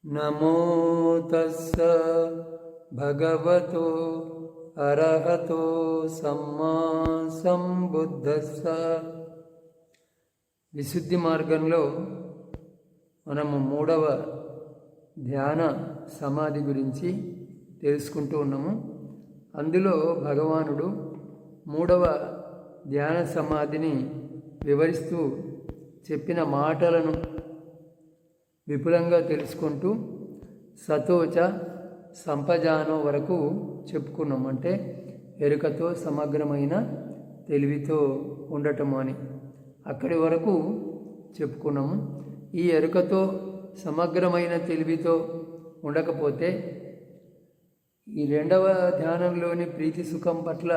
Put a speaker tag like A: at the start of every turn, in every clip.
A: నమో తస్స భగవతో అర్హతో సమ్మా సంబుద్ధస్స. విశుద్ధి మార్గంలో మనము 3వ ధ్యాన సమాధి గురించి తెలుసుకుంటూ ఉన్నాము. అందులో భగవానుడు 3వ ధ్యాన సమాధిని వివరిస్తూ చెప్పిన మాటలను విపులంగా తెలుసుకుంటూ సతోచ సంపజానో వరకు చెప్పుకున్నాం. అంటే ఎరుకతో సమగ్రమైన తెలివితో ఉండటము అని అక్కడి వరకు చెప్పుకున్నాము. ఈ ఎరుకతో సమగ్రమైన తెలివితో ఉండకపోతే ఈ 2వ ధ్యానంలోని ప్రీతి సుఖం పట్ల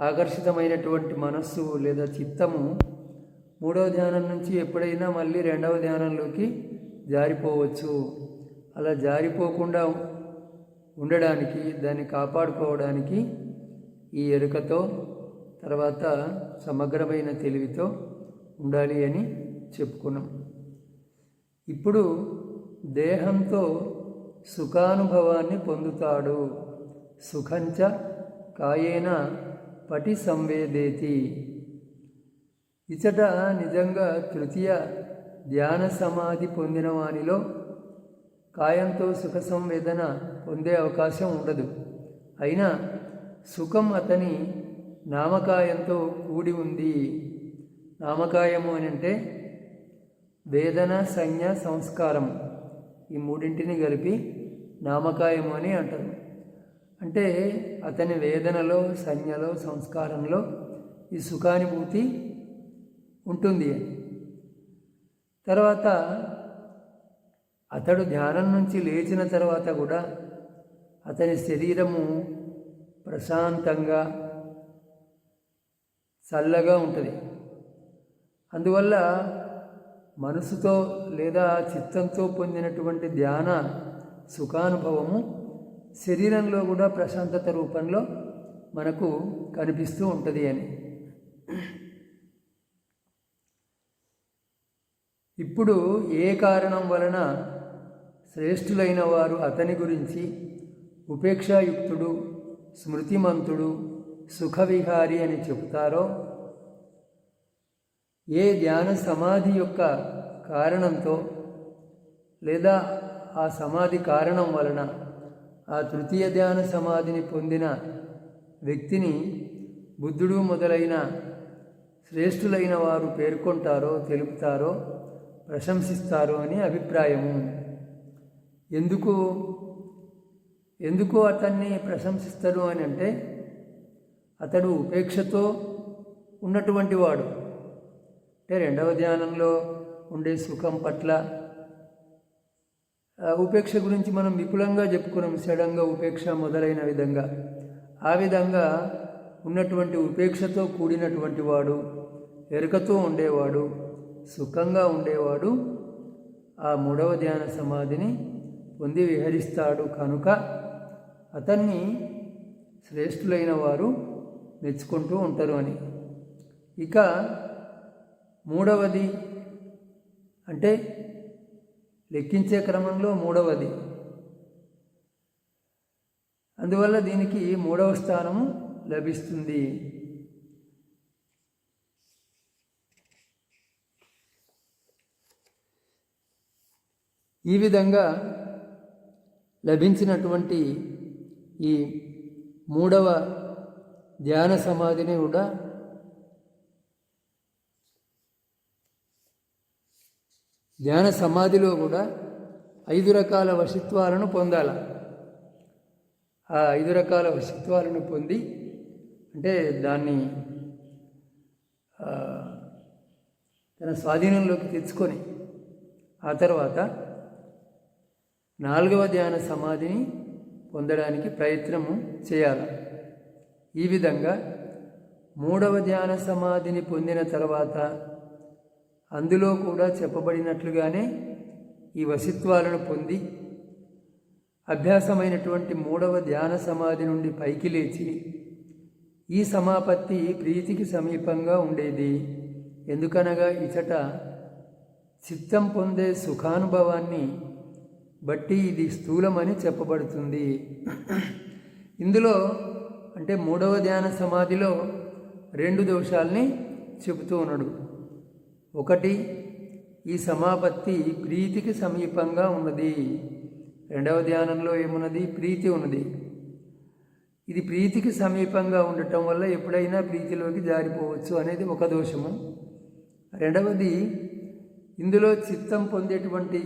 A: ఆకర్షితమైనటువంటి మనస్సు లేదా చిత్తము 3వ ధ్యానం నుంచి ఎప్పుడైనా మళ్ళీ 2వ ధ్యానంలోకి జారిపోవచ్చు. అలా జారిపోకుండా ఉండడానికి, దాన్ని కాపాడుకోవడానికి ఈ ఎరుకతో తర్వాత సమగ్రమైన తెలివితో ఉండాలి అని చెప్పుకున్నాం. ఇప్పుడు దేహంతో సుఖానుభవాన్ని పొందుతాడు. సుఖంచ కాయేన పటి సంవేదేతి. ఇచట నిజంగా తృతీయ ధ్యాన సమాధి పొందిన వానిలో కాయంతో సుఖ సంవేదన పొందే అవకాశం ఉండదు. అయినా సుఖం అతని నామకాయంతో కూడి ఉంది. నామకాయము అని అంటే వేదన, సంజ్ఞ, సంస్కారం, ఈ 3ంటిని కలిపి నామకాయము అని అంటారు. అంటే అతని వేదనలో, సంజ్ఞలో, సంస్కారంలో ఈ సుఖానుభూతి ఉంటుంది అని. తర్వాత అతడు ధ్యానం నుంచి లేచిన తర్వాత కూడా అతని శరీరము ప్రశాంతంగా చల్లగా ఉంటుంది. అందువల్ల మనసుతో లేదా చిత్తంతో పొందినటువంటి ధ్యాన సుఖానుభవము శరీరంలో కూడా ప్రశాంతత రూపంలో మనకు కనిపిస్తూ ఉంటుంది అని. ఇప్పుడు ఏ కారణం వలన శ్రేష్ఠులైన వారు అతని గురించి ఉపేక్షాయుక్తుడు, స్మృతిమంతుడు, సుఖవిహారి అని చెబుతారో, ఏ ధ్యాన సమాధి యొక్క కారణంతో లేదా ఆ సమాధి కారణం వలన ఆ తృతీయ ధ్యాన సమాధిని పొందిన వ్యక్తిని బుద్ధుడు మొదలైన శ్రేష్ఠులైన వారు పేర్కొంటారో, తెలుపుతారో, ప్రశంసిస్తారు అని అభిప్రాయము. ఎందుకు అతన్ని ప్రశంసిస్తారు అని అంటే అతడు ఉపేక్షతో ఉన్నటువంటి వాడు. అంటే 2వ ధ్యానంలో ఉండే సుఖం పట్ల ఉపేక్ష గురించి మనం విపులంగా చెప్పుకున్నాం. షడంగా ఉపేక్ష మొదలైన విధంగా ఆ విధంగా ఉన్నటువంటి ఉపేక్షతో కూడినటువంటి వాడు, ఎరుకతో ఉండేవాడు, సుఖంగా ఉండేవాడు ఆ 3వ ధ్యాన సమాధిని పొంది విహరిస్తాడు. కనుక అతన్ని శ్రేష్ఠులైన వారు మెచ్చుకుంటూ ఉంటారు అని. ఇక 3వది అంటే లెక్కించే క్రమంలో 3వది. అందువల్ల దీనికి 3వ స్థానము లభిస్తుంది. ఈ విధంగా లభించినటువంటి ఈ 3వ ధ్యాన సమాధిని కూడా ధ్యాన సమాధిలో కూడా 5 రకాల వశిత్వాలను పొందాలి. ఆ 5 రకాల వశిత్వాలను పొంది అంటే దాన్ని తన స్వాధీనంలోకి తెచ్చుకొని ఆ తర్వాత 4వ ధ్యాన సమాధిని పొందడానికి ప్రయత్నము చేయాలి. ఈ విధంగా 3వ ధ్యాన సమాధిని పొందిన తర్వాత అందులో కూడా చెప్పబడినట్లుగానే ఈ వశిత్వాలను పొంది అభ్యాసమైనటువంటి 3వ ధ్యాన సమాధి నుండి పైకి లేచి ఈ సమాపత్తి ప్రీతికి సమీపంగా ఉండేది. ఎందుకనగా ఇచట చిత్తం పొందే సుఖానుభవాన్ని బట్టి ఇది స్థూలమని చెప్పబడుతుంది. ఇందులో అంటే మూడవ ధ్యాన సమాధిలో 2 దోషాల్ని చెబుతూ ఉన్నాడు. ఒకటి, ఈ సమాపత్తి ప్రీతికి సమీపంగా ఉన్నది. రెండవ ధ్యానంలో ఏమున్నది? ప్రీతి ఉన్నది. ఇది ప్రీతికి సమీపంగా ఉండటం వల్ల ఎప్పుడైనా ప్రీతిలోకి జారిపోవచ్చు అనేది ఒక దోషము. రెండవది, ఇందులో చిత్తం పొందేటువంటి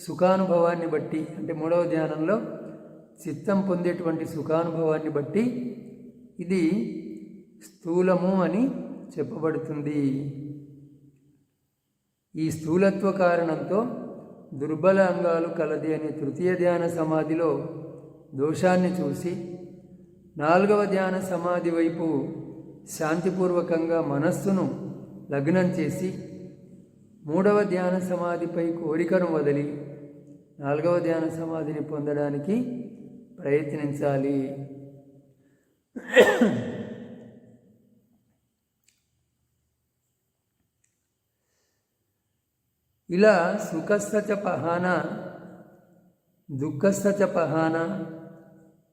A: సుఖానుభవాన్ని బట్టి, అంటే మూడవ ధ్యానంలో చిత్తం పొందేటువంటి సుఖానుభవాన్ని బట్టి ఇది స్థూలము అని చెప్పబడుతుంది. ఈ స్థూలత్వ కారణంతో దుర్బల అంగాలు కలది అనే తృతీయ ధ్యాన సమాధిలో దోషాన్ని చూసి 4వ ధ్యాన సమాధి వైపు శాంతిపూర్వకంగా మనస్సును లగ్నం చేసి 3వ ధ్యాన సమాధిపై కోరికను వదిలి 4వ ధ్యాన సమాధిని పొందడానికి ప్రయత్నించాలి. ఇలా సుఖస్థ చ పహాన దుఃఖస్థ చ పహాన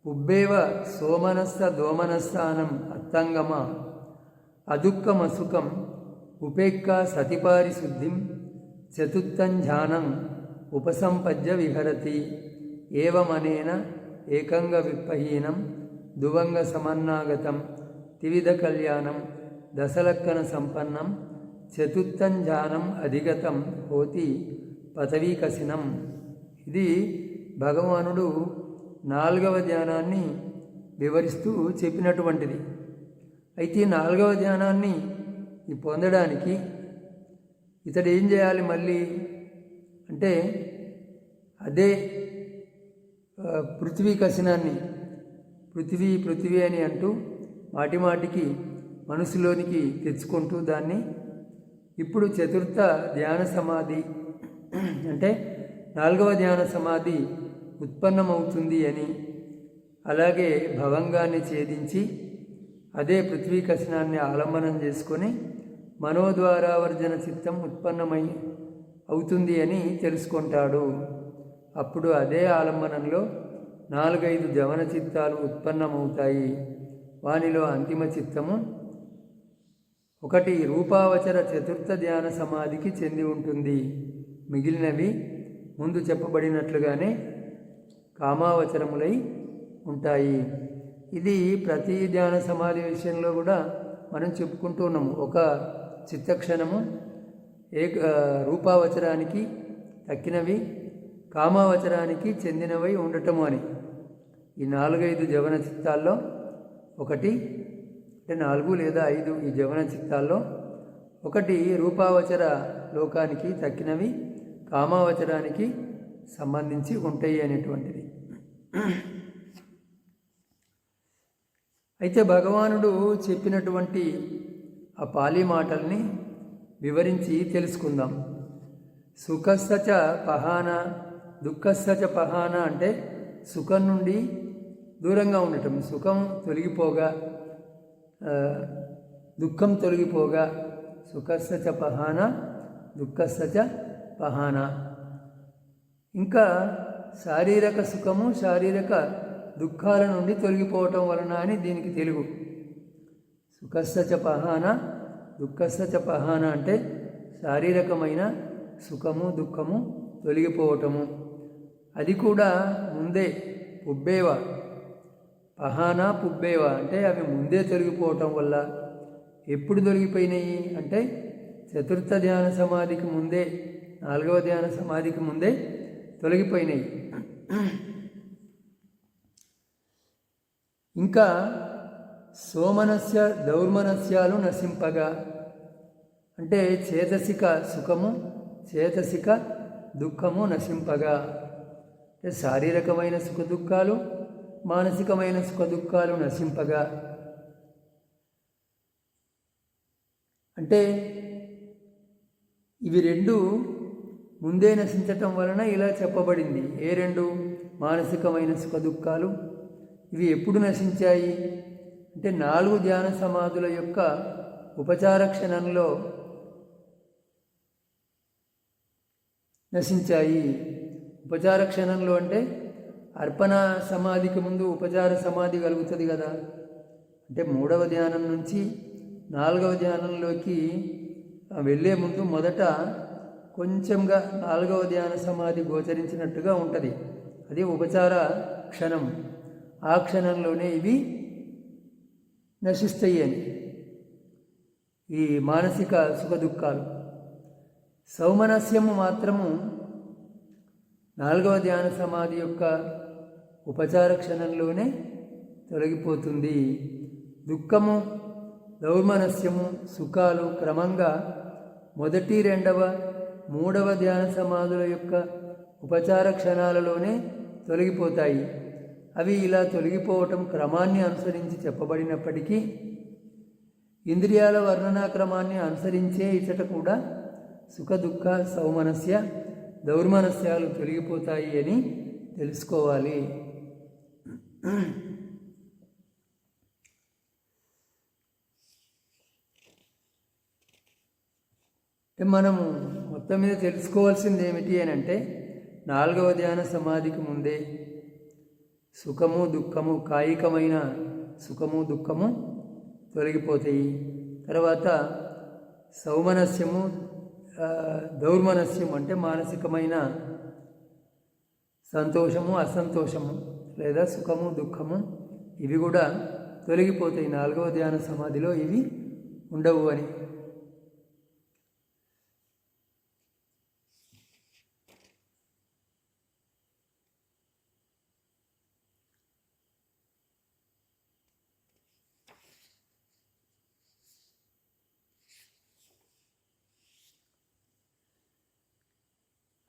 A: పుబ్బేవ సోమనస్థ దోమనస్థానం అత్తంగమ అదుఃఖమసుఖం ఉపేక్ష సతిపారిశుద్ధిం చతుర్థం ధ్యానం ఉపసంపద్య విహరతి ఏవమనేన ఏకంగ విప్పహీనం దువంగ సమన్నాగతం త్రివిధ కళ్యాణం దశలక్కన సంపన్నం చతుర్థం ధ్యానం అధిగతం హోతి పదవీకసినం. ఇది భగవానుడు 4వ ధ్యానాన్ని వివరిస్తూ చెప్పినటువంటిది. అయితే 4వ ధ్యానాన్ని పొందడానికి ఇతడు ఏం చేయాలి మళ్ళీ అంటే అదే పృథ్వీ కసినాన్ని పృథివీ అని అంటూ మాటిమాటికి మనసులోనికి తెచ్చుకుంటూ దాన్ని ఇప్పుడు చతుర్థ ధ్యాన సమాధి అంటే 4వ ధ్యాన సమాధి ఉత్పన్నమవుతుంది అని, అలాగే భవంగాన్ని ఛేదించి అదే పృథ్వీ కసినాన్ని ఆలంబనం చేసుకొని మనోద్వారావర్జన చిత్తం ఉత్పన్నమై అవుతుంది అని తెలుసుకుంటాడు. అప్పుడు అదే ఆలంబనంలో 4-5 జవన చిత్తాలు ఉత్పన్నమవుతాయి. వానిలో అంతిమ చిత్తము ఒకటి రూపావచర చతుర్థ ధ్యాన సమాధికి చెంది ఉంటుంది. మిగిలినవి ముందు చెప్పబడినట్లుగానే కామావచరములై ఉంటాయి. ఇది ప్రతి ధ్యాన సమాధి విషయంలో కూడా మనం చెప్పుకుంటూ ఉన్నాము. ఒక చిత్తక్షణము రూపావచరానికి తక్కినవి కామావచరానికి చెందినవై ఉండటము అని. ఈ 4-5 జవన చిత్తాల్లో ఒకటి అంటే 4 లేదా 5 ఈ జవన చిత్తాల్లో ఒకటి రూపావచర లోకానికి తక్కినవి కామావచరానికి సంబంధించి ఉంటాయి అనేటువంటిది. అయితే భగవానుడు చెప్పినటువంటి ఆ పాలి మాటల్ని వివరించి తెలుసుకుందాం. సుఖస్థ చ పహాన దుఃఖస్థ చ పహాన అంటే సుఖం నుండి దూరంగా ఉండటం, సుఖం తొలగిపోగా దుఃఖం తొలగిపోగా సుఖస్థ చ పహాన దుఃఖస్థ చ పహాన. ఇంకా శారీరక సుఖము శారీరక దుఃఖాల నుండి తొలగిపోవటం వలన అని దీనికి తెలుగు. సుఖస్థ చ పహాన దుఃఖస్థ చ పహాన అంటే శారీరకమైన సుఖము దుఃఖము తొలగిపోవటము. అది కూడా ముందే పుబ్బేవ పహాన పుబ్బేవ అంటే అవి ముందే తొలగిపోవటం వల్ల. ఎప్పుడు తొలగిపోయినాయి అంటే చతుర్థ ధ్యాన సమాధికి ముందే 4వ ధ్యాన సమాధికి ముందే తొలగిపోయినాయి. ఇంకా సోమనస్య దౌర్మనస్యాలు నశింపగా అంటే చేతసిక సుఖము చేతసిక దుఃఖము నశింపగా అంటే శారీరకమైన సుఖ దుఃఖాలు మానసికమైన సుఖ దుఃఖాలు నశింపగా అంటే ఇవి 2 ముందే నశించటం వలన ఇలా చెప్పబడింది. ఏ 2? మానసికమైన సుఖ దుఃఖాలు. ఇవి ఎప్పుడు నశించాయి అంటే 4 ధ్యాన సమాధుల యొక్క ఉపచార క్షణంలో నశించాయి. ఉపచార క్షణంలో అంటే అర్పణ సమాధికి ముందు ఉపచార సమాధి కలుగుతుంది కదా. అంటే 3వ ధ్యానం నుంచి 4వ ధ్యానంలోకి వెళ్ళే ముందు మొదట కొంచెంగా 4వ ధ్యాన సమాధి గోచరించినట్టుగా ఉంటుంది. అది ఉపచార క్షణం. ఆ క్షణంలోనే ఇవి నశిస్తాయి అని, ఈ మానసిక సుఖ దుఃఖాలు. సౌమనస్యము మాత్రము 4వ ధ్యాన సమాధి యొక్క ఉపచార క్షణంలోనే తొలగిపోతుంది. దుఃఖము, దౌర్మనస్యము, సుఖాలు క్రమంగా 1, 2, 3వ ధ్యాన సమాధుల యొక్క ఉపచార క్షణాలలోనే తొలగిపోతాయి. అవి ఇలా తొలగిపోవటం క్రమాన్ని అనుసరించి చెప్పబడినప్పటికీ ఇంద్రియాల వర్ణనా క్రమాన్ని అనుసరించే ఇచట కూడా సుఖ దుఃఖ సౌమనస్య దౌర్మనస్యాలు తొలగిపోతాయి అని తెలుసుకోవాలి. మనము మొత్తం మీద తెలుసుకోవాల్సింది ఏమిటి అని అంటే 4వ ధ్యాన సమాధికి ముందే సుఖము దుఃఖము, కాయికమైన సుఖము దుఃఖము తొలగిపోతాయి. తర్వాత సౌమనస్యము, దౌర్మనస్యం అంటే మానసికమైన సంతోషము అసంతోషము లేదా సుఖము దుఃఖము ఇవి కూడా తొలగిపోతాయి. 4వ ధ్యాన సమాధిలో ఇవి ఉండవు అని.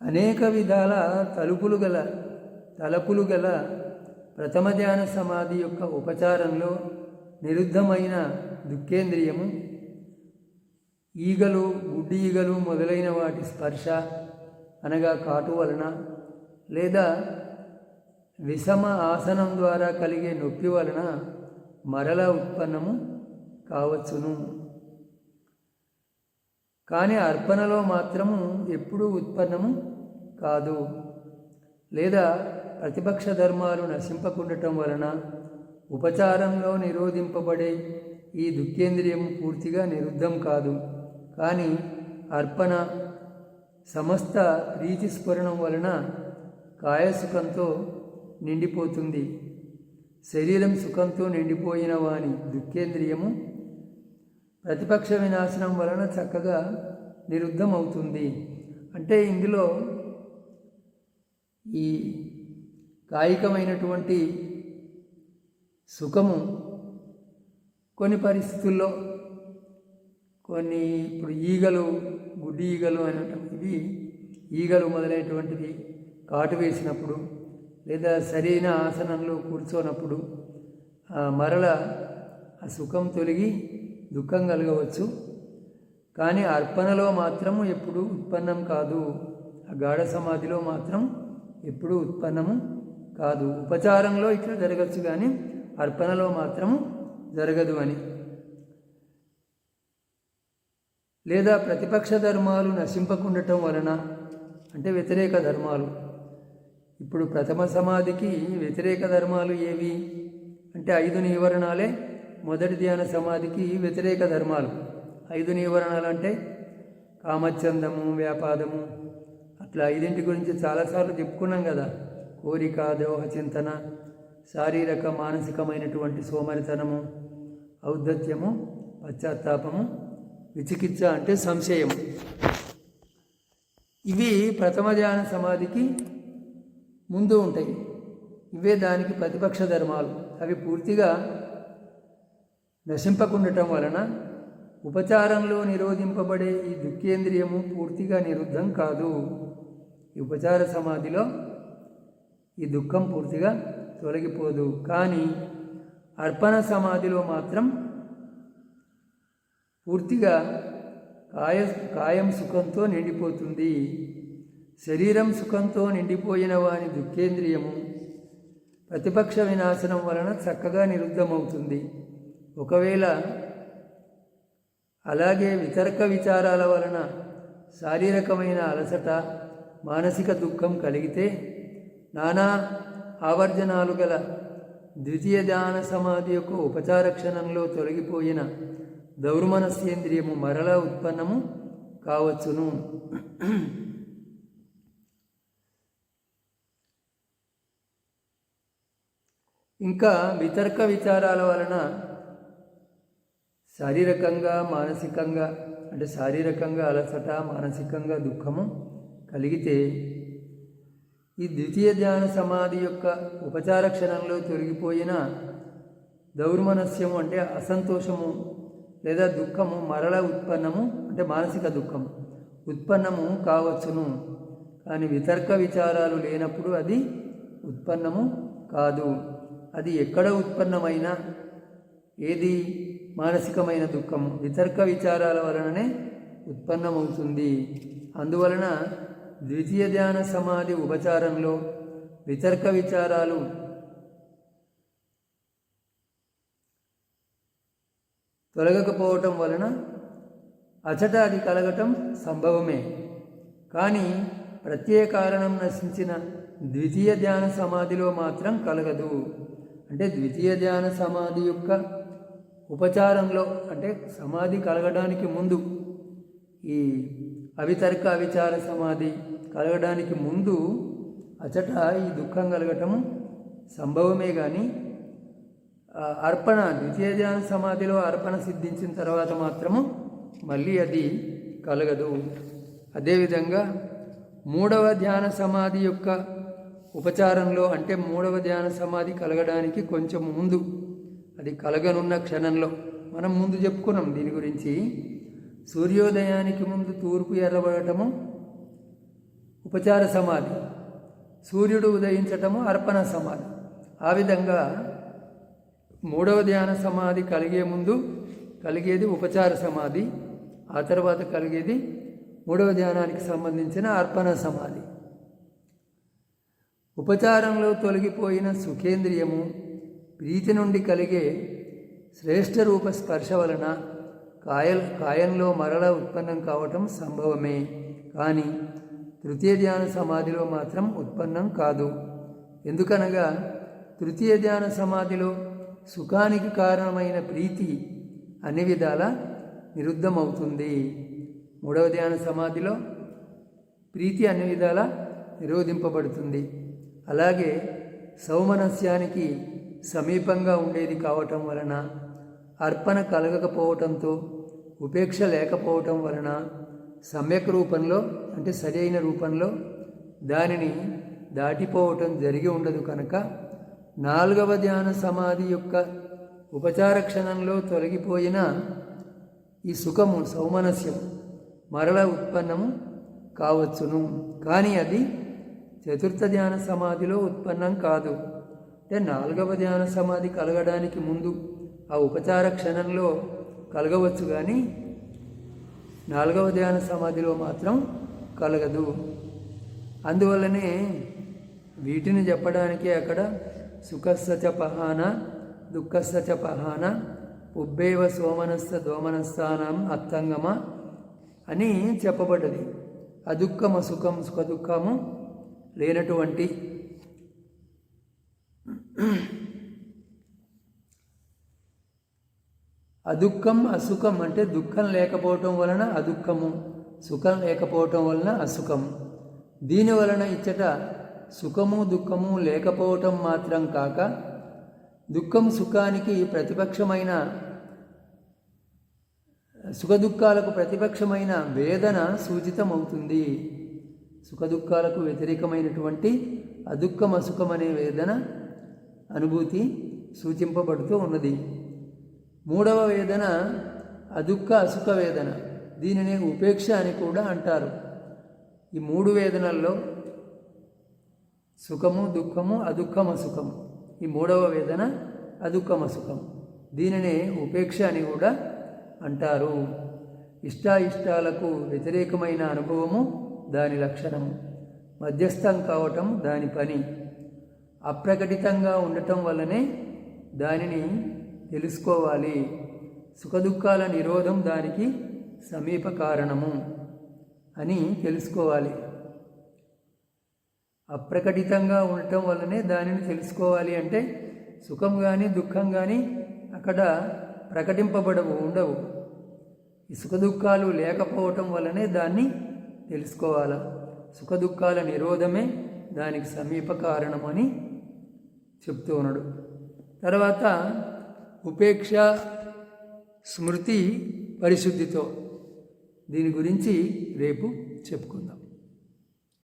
A: అనేక విధాల తలపులు గల ప్రథమ ధ్యాన సమాధి యొక్క ఉపచారంలో నిరుద్ధమైన దుఃఖేంద్రియము, ఈగలు, గుడ్డి ఈగలు మొదలైన వాటి స్పర్శ అనగా కాటు వలన లేదా విషమ ఆసనం ద్వారా కలిగే నొప్పి వలన మరల ఉత్పన్నము కావచ్చును. కానీ అర్పణలో మాత్రము ఎప్పుడూ ఉత్పన్నము కాదు. లేదా ప్రతిపక్ష ధర్మాలు నశింపకుండటం వలన ఉపచారంలో నిరోధింపబడే ఈ దుఃఖేంద్రియము పూర్తిగా నిరుద్ధం కాదు. కానీ అర్పణ సమస్త ప్రీతి స్ఫురణం వలన కాయసుఖంతో నిండిపోతుంది. శరీరం సుఖంతో నిండిపోయిన వాని దుఃఖేంద్రియము ప్రతిపక్ష వినాశనం వలన చక్కగా నిరుద్ధం అవుతుంది. అంటే ఇందులో ఈ కాయికమైనటువంటి సుఖము కొన్ని పరిస్థితుల్లో ఇప్పుడు ఈగలు, గుడ్డి ఈగలు అనేవి ఈగలు మొదలైనటువంటివి కాటు వేసినప్పుడు లేదా సరైన ఆసనంలో కూర్చోనప్పుడు మరల ఆ సుఖం తొలగి దుఃఖం కలగవచ్చు. కానీ అర్పణలో మాత్రము ఎప్పుడూ ఉత్పన్నం కాదు. ఆ గాఢ సమాధిలో మాత్రం ఎప్పుడూ ఉత్పన్నము కాదు. ఉపచారంలో ఇట్లా జరగచ్చు కానీ అర్పణలో మాత్రము జరగదు అని. లేదా ప్రతిపక్ష ధర్మాలు నశింపకుండటం వలన అంటే వ్యతిరేక ధర్మాలు. ఇప్పుడు ప్రథమ సమాధికి వ్యతిరేక ధర్మాలు ఏవి అంటే 5 నివరణాలే మొదటి ధ్యాన సమాధికి వ్యతిరేక ధర్మాలు. 5 నివరణాలు అంటే కామచందము, వ్యాపాదము, అట్లా 5 గురించి చాలాసార్లు చెప్పుకున్నాం కదా. కోరిక, ద్రోహ చింతన, శారీరక మానసికమైనటువంటి సోమరితనము, ఔద్ధత్యము, పశ్చాత్తాపము, విచికిత్స అంటే సంశయము. ఇవి ప్రథమ ధ్యాన సమాధికి ముందు ఉంటాయి. ఇవే దానికి ప్రతిపక్ష ధర్మాలు. అవి పూర్తిగా నశింపకుండటం వలన ఉపచారంలో నిరోధింపబడే ఈ దుఃఖేంద్రియము పూర్తిగా నిరుద్ధం కాదు. ఈ ఉపచార సమాధిలో ఈ దుఃఖం పూర్తిగా తొలగిపోదు. కానీ అర్పణ సమాధిలో మాత్రం పూర్తిగా కాయం సుఖంతో నిండిపోతుంది. శరీరం సుఖంతో నిండిపోయిన వాని దుఃఖేంద్రియము ప్రతిపక్ష వినాశనం వలన చక్కగా నిరుద్ధమవుతుంది. ఒకవేళ అలాగే వితర్క విచారాల వలన శారీరకమైన అలసట, మానసిక దుఃఖం కలిగితే నానా ఆవర్జనాలు గల ద్వితీయ ధ్యాన సమాధి యొక్క ఉపచార క్షణంలో తొలగిపోయిన దౌర్మనస్యేంద్రియము మరలా ఉత్పన్నము కావచ్చును. ఇంకా వితర్క విచారాల వలన శారీరకంగా మానసికంగా అంటే శారీరకంగా అలసట, మానసికంగా దుఃఖము కలిగితే ఈ ద్వితీయ ధ్యాన సమాధి యొక్క ఉపచార క్షణంలో తొలగిపోయిన దౌర్మనస్యము అంటే అసంతోషము లేదా దుఃఖము మరల ఉత్పన్నము అంటే మానసిక దుఃఖం ఉత్పన్నము కావచ్చును. కానీ వితర్క విచారాలు లేనప్పుడు అది ఉత్పన్నము కాదు. అది ఎక్కడ ఉత్పన్నమైనా ఏది మానసికమైన దుఃఖము వితర్క విచారాల వలననే ఉత్పన్నమవుతుంది. అందువలన ద్వితీయ ధ్యాన సమాధి ఉపచారంలో వితర్క విచారాలు తొలగకపోవటం వలన అచట అది కలగటం సంభవమే. కానీ ప్రత్యేక కారణం నశించిన ద్వితీయ ధ్యాన సమాధిలో మాత్రం కలగదు. అంటే ద్వితీయ ధ్యాన సమాధి యొక్క ఉపచారంలో అంటే సమాధి కలగడానికి ముందు ఈ అవితర్క అవిచార సమాధి కలగడానికి ముందు అచట ఈ దుఃఖం కలగటము సంభవమే. కానీ అర్పణ ద్వితీయ ధ్యాన సమాధిలో అర్పణ సిద్ధించిన తర్వాత మాత్రము మళ్ళీ అది కలగదు. అదేవిధంగా మూడవ ధ్యాన సమాధి యొక్క ఉపచారంలో అంటే మూడవ ధ్యాన సమాధి కలగడానికి కొంచెం ముందు అది కలగనున్న క్షణంలో మనం ముందు చెప్పుకున్నాం దీని గురించి. సూర్యోదయానికి ముందు తూర్పు ఎర్రబడటము ఉపచార సమాధి, సూర్యుడు ఉదయించటము అర్పణ సమాధి. ఆ విధంగా మూడవ ధ్యాన సమాధి కలిగే ముందు కలిగేది ఉపచార సమాధి, ఆ తర్వాత కలిగేది మూడవ ధ్యానానికి సంబంధించిన అర్పణ సమాధి. ఉపచారంలో తొలగిపోయిన సుఖేంద్రియము ప్రీతి నుండి కలిగే శ్రేష్ఠ రూప స్పర్శ వలన కాయంలో మరల ఉత్పన్నం కావటం సంభవమే. కానీ తృతీయ ధ్యాన సమాధిలో మాత్రం ఉత్పన్నం కాదు. ఎందుకనగా తృతీయ ధ్యాన సమాధిలో సుఖానికి కారణమైన ప్రీతి అన్ని విధాల నిరుద్ధమవుతుంది. మూడవ ధ్యాన సమాధిలో ప్రీతి అన్ని విధాల నిరోధింపబడుతుంది. అలాగే సౌమనస్యానికి సమీపంగా ఉండేది కావటం వలన అర్పణ కలగకపోవటంతో ఉపేక్ష లేకపోవటం వలన సమ్యక్ రూపంలో అంటే సరైన రూపంలో దానిని దాటిపోవటం జరిగి ఉండదు. కనుక నాలుగవ ధ్యాన సమాధి యొక్క ఉపచార క్షణంలో తొలగిపోయిన ఈ సుఖము సౌమనస్యం మరల ఉత్పన్నము కావచ్చును. కానీ అది చతుర్థ ధ్యాన సమాధిలో ఉత్పన్నం కాదు. అంటే నాలుగవ ధ్యాన సమాధి కలగడానికి ముందు ఆ ఉపచార క్షణంలో కలగవచ్చు, కానీ నాలుగవ ధ్యాన సమాధిలో మాత్రం కలగదు. అందువల్లనే వీటిని చెప్పడానికి అక్కడ సుఖస్సచ పహాన దుఃఖస్సచ పహాన ఉబ్బేవ సోమనస్స దోమనస్థానం అత్తంగమ అని చెప్పబడ్డది. అదుఃఖం అసుఖం సుఖదుఖము లేనటువంటి అదుఃఖం అసుఖం అంటే దుఃఖం లేకపోవటం వలన అదుఃఖము, సుఖం లేకపోవటం వలన అసుఖం. దీని వలన ఇచ్చట సుఖము దుఃఖము లేకపోవటం మాత్రం కాక దుఃఖం సుఖానికి ప్రతిపక్షమైన సుఖదుఖాలకు ప్రతిపక్షమైన వేదన సూచితమవుతుంది. సుఖదుఖాలకు వ్యతిరేకమైనటువంటి అదుఃఖం అసుఖం అనే వేదన అనుభూతి సూచింపబడుతూ ఉన్నది. మూడవ వేదన అదుఃఖ అసుఖ వేదన, దీనిని ఉపేక్ష అని కూడా అంటారు. ఈ మూడు వేదనల్లో సుఖము దుఃఖము అదుఃఖం అసుఖము, ఈ మూడవ వేదన అదుఃఖం అసుఖం, దీనినే ఉపేక్ష అని కూడా అంటారు. ఇష్టాయిష్టాలకు వ్యతిరేకమైన అనుభవము దాని లక్షణము, మధ్యస్థం కావటం దాని పని, అప్రకటితంగా ఉండటం వల్లనే దానిని తెలుసుకోవాలి. సుఖదుఖాల నిరోధం దానికి సమీప కారణము అని తెలుసుకోవాలి. అప్రకటితంగా ఉండటం వల్లనే దానిని తెలుసుకోవాలి. అంటే సుఖం కానీ దుఃఖం కానీ అక్కడ ఉండవు. ఈ సుఖదుఖాలు లేకపోవటం వల్లనే దాన్ని తెలుసుకోవాలి. సుఖదుఖాల నిరోధమే దానికి సమీప కారణమని చెప్తూ ఉన్నాడు. తర్వాత ఉపేక్ష స్మృతి పరిశుద్ధితో, దీని గురించి రేపు చెప్పుకుందాం.